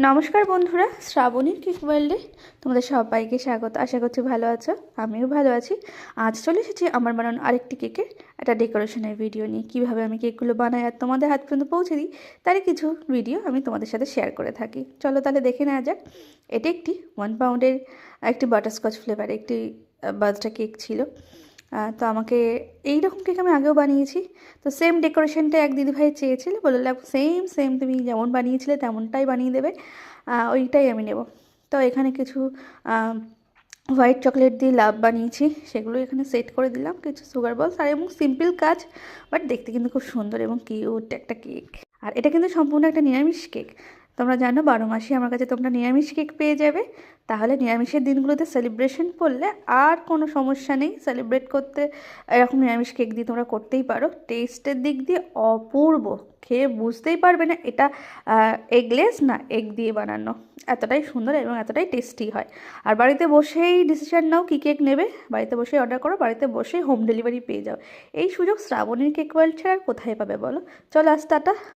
নমস্কার বন্ধুরা, শ্রাবণীর কেক ওয়ার্ল্ডে তোমাদের সবাইকে স্বাগত। আশা করছি ভালো আছো, আমিও ভালো আছি। আজ চলে এসেছি আমার বানানো আরেকটি কেকের একটা ডেকোরেশনের ভিডিও নিয়ে। কীভাবে আমি কেকগুলো বানাই আর তোমাদের হাত পর্যন্ত পৌঁছে দিই, তারই কিছু ভিডিও আমি তোমাদের সাথে শেয়ার করে থাকি। চলো তাহলে দেখে নেওয়া যাক। এটি একটি 1 পাউন্ডের একটি বাটারস্কচ ফ্লেভার একটি বার্থডে কেক ছিল। তো আমাকে এইরকম কেক আমি আগেও বানিয়েছি। তো সেম ডেকোরেশনটা এক দিদিভাই চেয়েছিল, বললাম সেম সেম তুমি যেমন বানিয়েছিলে তেমনটাই বানিয়ে দেবে, ওইটাই আমি নেব। তো এখানে কিছু হোয়াইট চকলেট দিয়ে লাভ বানিয়েছি, সেগুলো এখানে সেট করে দিলাম, কিছু সুগার বলস আর এবং সিম্পল কাজ, বাট দেখতে কিন্তু খুব সুন্দর এবং কিউট একটা কেক। আর এটা কিন্তু সম্পূর্ণ একটা নিরামিষ কেক। তোমরা জানো 12 মাসে আমার কাছে তোমরা নিরামিষ কেক পেয়ে যাবে। তাহলে নিরামিষের দিনগুলোতে সেলিব্রেশন করলে আর কোনো সমস্যা নেই, সেলিব্রেট করতে এরকম নিরামিষ কেক দিয়ে তোমরা করতেই পারো। টেস্টের দিক দিয়ে অপূর্ব, খেয়ে বুঝতেই পারবে না এটা এগলেস না এগ দিয়ে বানানো। এতটাই সুন্দর এবং এতটাই টেস্টি হয়। আর বাড়িতে বসেই ডিসিশন নাও কী কেক নেবে, বাড়িতে বসেই অর্ডার করো, বাড়িতে বসেই হোম ডেলিভারি পেয়ে যাও। এই সুযোগ শ্রাবণীর কেক ওয়ার্ল্ড ছাড়া আর কোথায় পাবে বলো। চলো আজ টাটা।